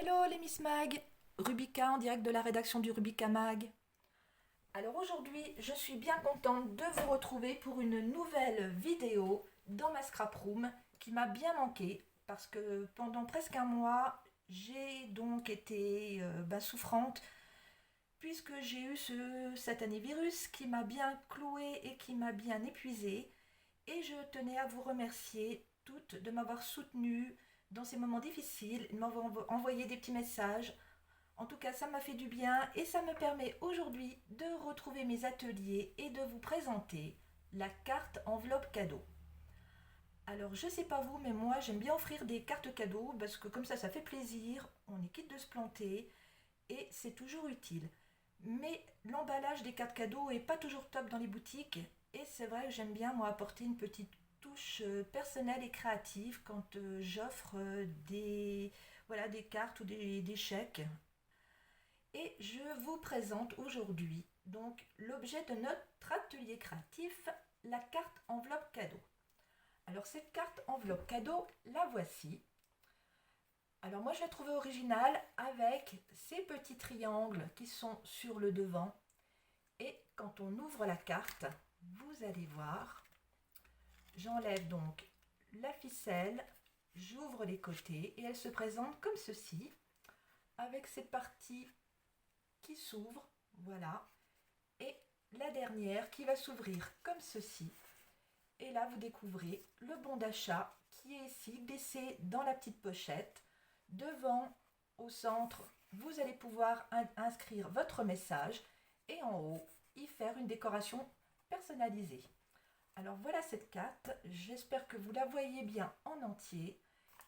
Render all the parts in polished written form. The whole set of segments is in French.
Hello les Miss Mag, Rubica en direct de la rédaction du Rubica Mag. Alors aujourd'hui, je suis bien contente de vous retrouver pour une nouvelle vidéo dans ma scrap room qui m'a bien manqué parce que pendant presque un mois, j'ai donc été souffrante puisque j'ai eu ce satané virus qui m'a bien cloué et qui m'a bien épuisée. Et je tenais à vous remercier toutes de m'avoir soutenue dans ces moments difficiles, de m'avoir envoyé des petits messages. En tout cas, ça m'a fait du bien et ça me permet aujourd'hui de retrouver mes ateliers et de vous présenter la carte enveloppe cadeau. Alors, je sais pas vous, mais moi, j'aime bien offrir des cartes cadeaux parce que comme ça fait plaisir, on est quitte de se planter et c'est toujours utile. Mais l'emballage des cartes cadeaux est pas toujours top dans les boutiques et c'est vrai que j'aime bien moi apporter une petite touche personnelle et créative quand j'offre des cartes ou des chèques. Et je vous présente aujourd'hui donc l'objet de notre atelier créatif, la carte enveloppe cadeau. Alors cette carte enveloppe cadeau, la voici. Alors moi je l'ai trouvée originale avec ces petits triangles qui sont sur le devant. Et quand on ouvre la carte, vous allez voir, j'enlève donc la ficelle, j'ouvre les côtés et elle se présente comme ceci, avec cette partie qui s'ouvre, voilà, et la dernière qui va s'ouvrir comme ceci. Et là, vous découvrez le bon d'achat qui est ici, glissé dans la petite pochette. Devant, au centre, vous allez pouvoir inscrire votre message et en haut, y faire une décoration personnalisée. Alors voilà cette carte, j'espère que vous la voyez bien en entier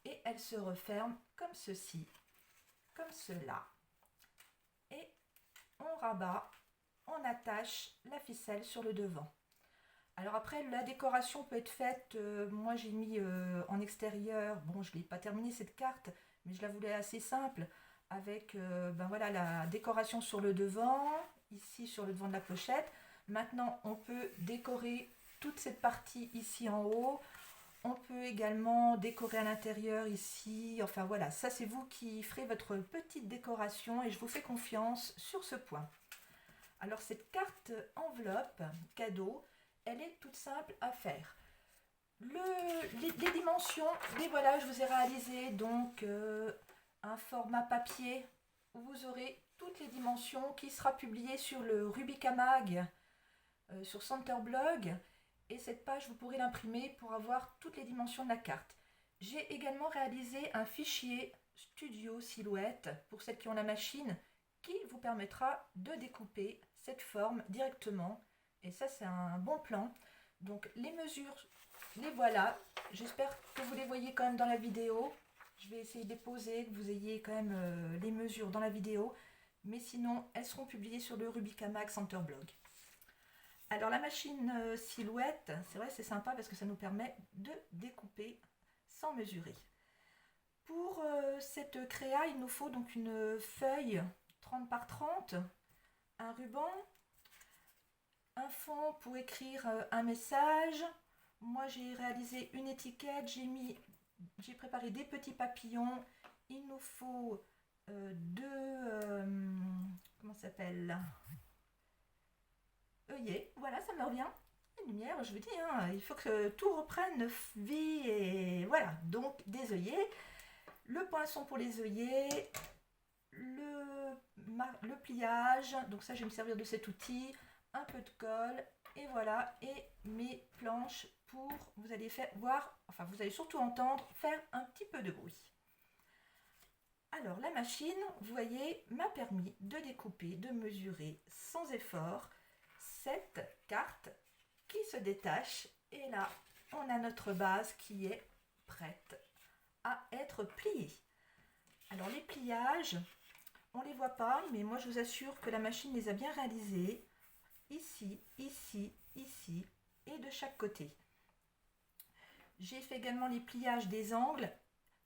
et elle se referme comme ceci, comme cela. Et on rabat, on attache la ficelle sur le devant. Alors après, la décoration peut être faite, moi j'ai mis en extérieur, bon je ne l'ai pas terminé cette carte, mais je la voulais assez simple, avec la décoration sur le devant, ici sur le devant de la pochette. Maintenant on peut décorer toute cette partie ici en haut, on peut également décorer à l'intérieur ici, enfin voilà, ça c'est vous qui ferez votre petite décoration et je vous fais confiance sur ce point. Alors cette carte enveloppe cadeau, elle est toute simple à faire. Les dimensions, les voilà, je vous ai réalisé donc un format papier où vous aurez toutes les dimensions qui sera publié sur le Rubica Mag, sur Centerblog. Et cette page, vous pourrez l'imprimer pour avoir toutes les dimensions de la carte. J'ai également réalisé un fichier Studio Silhouette pour celles qui ont la machine qui vous permettra de découper cette forme directement. Et ça, c'est un bon plan. Donc les mesures, les voilà. J'espère que vous les voyez quand même dans la vidéo. Je vais essayer de les poser, que vous ayez quand même les mesures dans la vidéo. Mais sinon, elles seront publiées sur le Rubica Mag Centerblog. Alors la machine silhouette, c'est vrai, c'est sympa parce que ça nous permet de découper sans mesurer. Pour cette créa, il nous faut donc une feuille 30 par 30, un ruban, un fond pour écrire un message. Moi j'ai réalisé une étiquette, j'ai préparé des petits papillons. Il nous faut comment ça s'appelle, œillet, voilà, ça me revient. La lumière, je vous dis, hein, il faut que tout reprenne vie et voilà. Donc des œillets, le poinçon pour les œillets, le pliage, donc ça je vais me servir de cet outil, un peu de colle et voilà, et mes planches pour, vous allez voir, enfin vous allez surtout entendre faire un petit peu de bruit. Alors la machine, vous voyez, m'a permis de découper, de mesurer sans effort cette carte qui se détache et là on a notre base qui est prête à être pliée. Alors les pliages, on les voit pas, mais moi je vous assure que la machine les a bien réalisés, ici, ici, ici et de chaque côté. J'ai fait également les pliages des angles.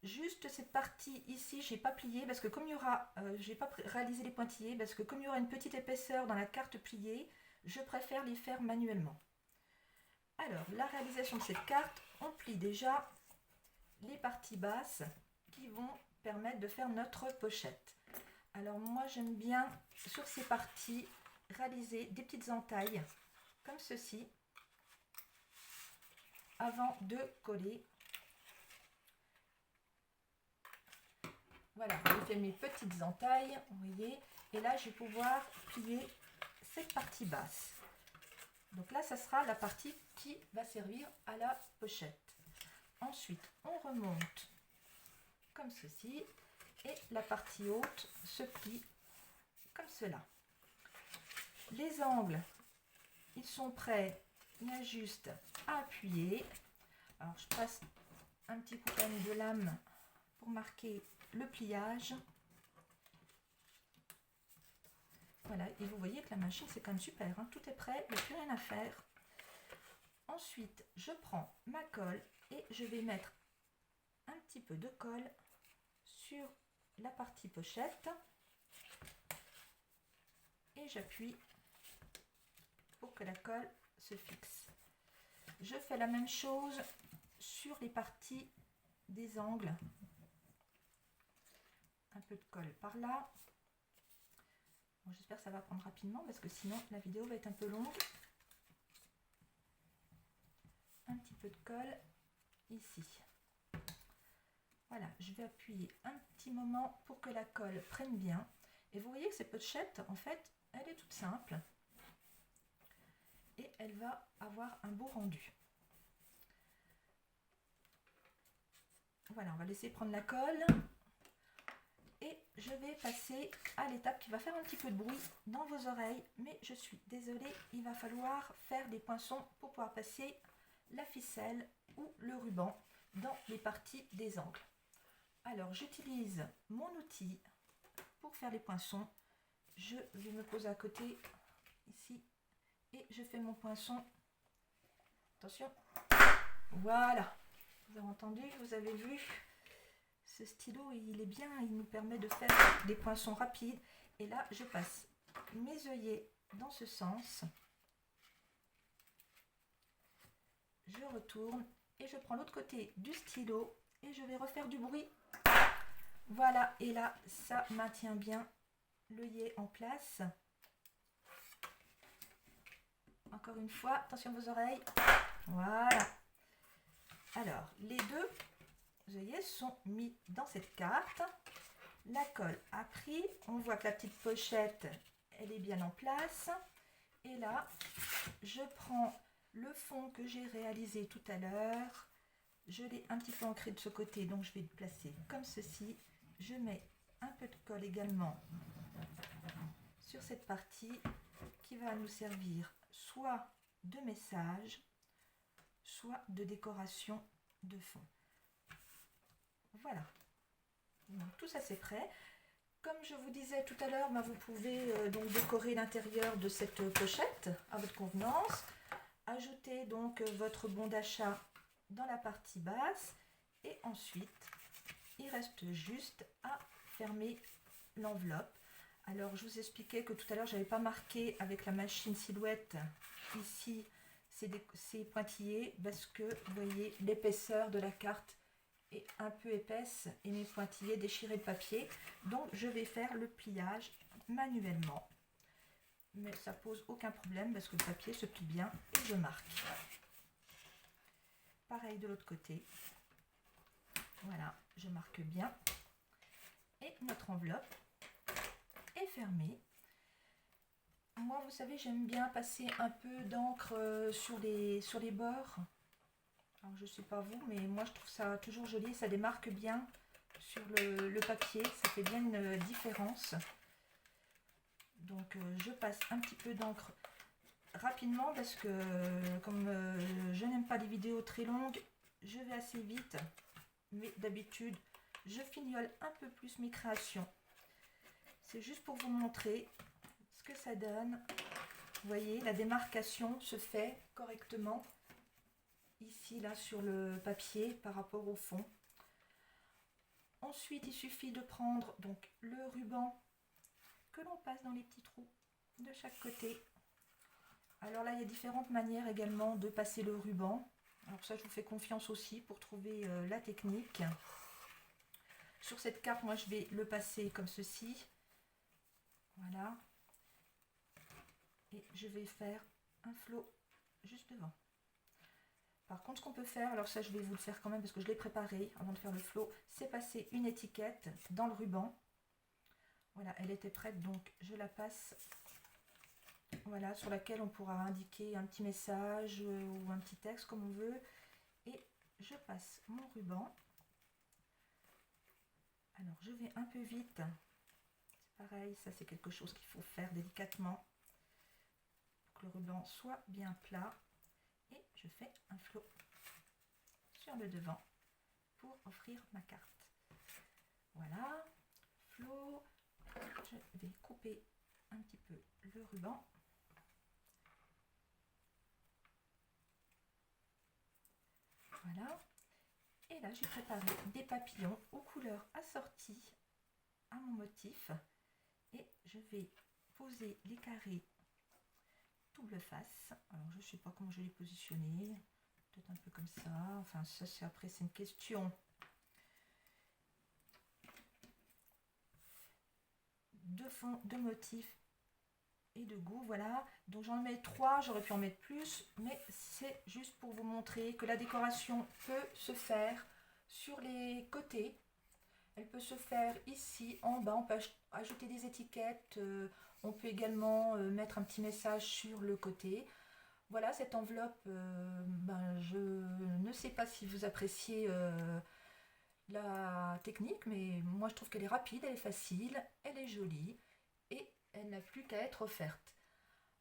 Juste cette partie ici, j'ai pas plié parce que comme il y aura, j'ai pas réalisé les pointillés parce que comme il y aura une petite épaisseur dans la carte pliée, je préfère les faire manuellement. Alors, la réalisation de cette carte, on plie déjà les parties basses qui vont permettre de faire notre pochette. Alors moi j'aime bien sur ces parties réaliser des petites entailles comme ceci avant de coller. Voilà, j'ai fait mes petites entailles, vous voyez, et là je vais pouvoir plier cette partie basse. Donc là ça sera la partie qui va servir à la pochette. Ensuite on remonte comme ceci et la partie haute se plie comme cela. Les angles, ils sont prêts, il y a juste à appuyer. Alors je passe un petit coup de lame pour marquer le pliage. Voilà, et vous voyez que la machine c'est quand même super, hein, tout est prêt, il n'y a plus rien à faire. Ensuite je prends ma colle et je vais mettre un petit peu de colle sur la partie pochette et j'appuie pour que la colle se fixe. Je fais la même chose sur les parties des angles. Un peu de colle par là. Bon, j'espère que ça va prendre rapidement parce que sinon la vidéo va être un peu longue. Un petit peu de colle ici. Voilà, je vais appuyer un petit moment pour que la colle prenne bien. Et vous voyez que cette pochette, en fait, elle est toute simple. Et elle va avoir un beau rendu. Voilà, on va laisser prendre la colle. Et je vais passer à l'étape qui va faire un petit peu de bruit dans vos oreilles. Mais je suis désolée, il va falloir faire des poinçons pour pouvoir passer la ficelle ou le ruban dans les parties des angles. Alors, j'utilise mon outil pour faire les poinçons. Je vais me poser à côté, ici, et je fais mon poinçon. Attention. Voilà. Vous avez entendu, vous avez vu. Ce stylo, il est bien, il nous permet de faire des poinçons rapides. Et là, je passe mes œillets dans ce sens. Je retourne et je prends l'autre côté du stylo et je vais refaire du bruit. Voilà, et là, ça maintient bien l'œillet en place. Encore une fois, attention à vos oreilles. Voilà. Alors, les deux œillets sont mis dans cette carte. La colle a pris. On voit que la petite pochette, elle est bien en place. Et là, je prends le fond que j'ai réalisé tout à l'heure. Je l'ai un petit peu ancré de ce côté, donc je vais le placer comme ceci. Je mets un peu de colle également sur cette partie qui va nous servir soit de message, soit de décoration de fond. Voilà. Donc, tout ça c'est prêt. Comme je vous disais tout à l'heure, vous pouvez donc décorer l'intérieur de cette pochette à votre convenance. Ajouter donc votre bon d'achat dans la partie basse et ensuite il reste juste à fermer l'enveloppe. Alors je vous expliquais que tout à l'heure j'avais pas marqué avec la machine silhouette ici ces pointillés parce que vous voyez l'épaisseur de la carte est un peu épaisse et mes pointillés déchirés de papier, donc je vais faire le pliage manuellement, mais ça pose aucun problème parce que le papier se plie bien et je marque. Pareil de l'autre côté. Voilà, je marque bien. Et notre enveloppe est fermée. Moi, vous savez, j'aime bien passer un peu d'encre sur les bords. Alors, je ne sais pas vous, mais moi, je trouve ça toujours joli. Ça démarque bien sur le papier. Ça fait bien une différence. Donc, je passe un petit peu d'encre rapidement parce que comme je n'aime pas les vidéos très longues, je vais assez vite. Mais d'habitude, je fignole un peu plus mes créations. C'est juste pour vous montrer ce que ça donne. Vous voyez, la démarcation se fait correctement ici, là, sur le papier par rapport au fond. Ensuite, il suffit de prendre donc le ruban que l'on passe dans les petits trous de chaque côté. Alors là, il y a différentes manières également de passer le ruban. Alors ça, je vous fais confiance aussi pour trouver la technique. Sur cette carte, moi je vais le passer comme ceci. Voilà. Et je vais faire un flot juste devant. Par contre, ce qu'on peut faire, alors ça je vais vous le faire quand même parce que je l'ai préparé avant de faire le flot, c'est passer une étiquette dans le ruban. Voilà, elle était prête, donc je la passe, voilà, sur laquelle on pourra indiquer un petit message ou un petit texte comme on veut. Et je passe mon ruban. Alors je vais un peu vite, c'est pareil, ça c'est quelque chose qu'il faut faire délicatement pour que le ruban soit bien plat. Et je fais un flot sur le devant pour offrir ma carte. Voilà, flot, je vais couper un petit peu le ruban. Voilà, et là j'ai préparé des papillons aux couleurs assorties à mon motif et je vais poser les carrés double face. Alors je ne sais pas comment je vais les positionner, peut-être un peu comme ça, enfin ça c'est après c'est une question de fond, de motif et de goût. Voilà, donc j'en mets 3, j'aurais pu en mettre plus, mais c'est juste pour vous montrer que la décoration peut se faire sur les côtés. Elle peut se faire ici en bas, on peut ajouter des étiquettes, on peut également mettre un petit message sur le côté. Voilà, cette enveloppe, je ne sais pas si vous appréciez la technique, mais moi je trouve qu'elle est rapide, elle est facile, elle est jolie et elle n'a plus qu'à être offerte.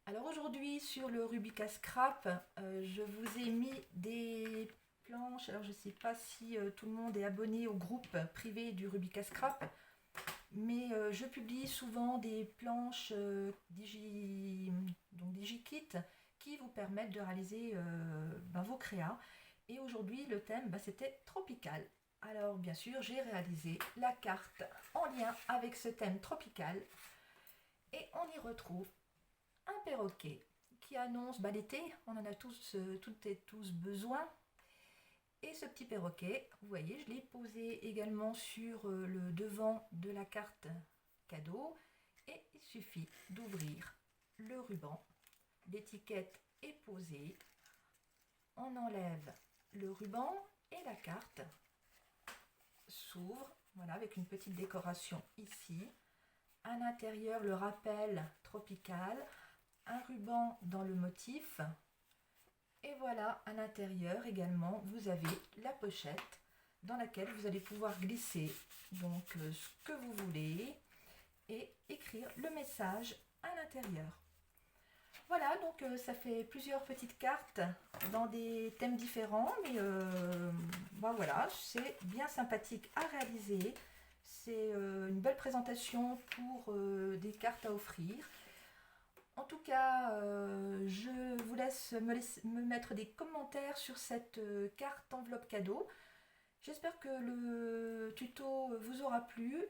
Alors aujourd'hui sur le Rubica Scrap, je vous ai mis des planches. Alors je ne sais pas si tout le monde est abonné au groupe privé du Rubica Scrap, mais je publie souvent des planches DigiKit qui vous permettent de réaliser vos créas. Et aujourd'hui le thème c'était tropical. Alors bien sûr j'ai réalisé la carte en lien avec ce thème tropical et on y retrouve un perroquet qui annonce l'été, on en a tous, toutes et tous besoin. Et ce petit perroquet, vous voyez, je l'ai posé également sur le devant de la carte cadeau. Et il suffit d'ouvrir le ruban. L'étiquette est posée. On enlève le ruban et la carte s'ouvre. Voilà, avec une petite décoration ici. À l'intérieur, le rappel tropical. Un ruban dans le motif. Et voilà, à l'intérieur également, vous avez la pochette dans laquelle vous allez pouvoir glisser donc ce que vous voulez et écrire le message à l'intérieur. Voilà, donc ça fait plusieurs petites cartes dans des thèmes différents, mais voilà, c'est bien sympathique à réaliser. C'est une belle présentation pour des cartes à offrir. En tout cas, je vous laisse me mettre des commentaires sur cette carte enveloppe cadeau. J'espère que le tuto vous aura plu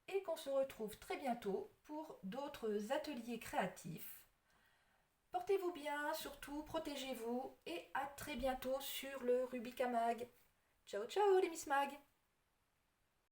et qu'on se retrouve très bientôt pour d'autres ateliers créatifs. Portez-vous bien, surtout protégez-vous et à très bientôt sur le Rubica Mag. Ciao ciao les Miss Mag!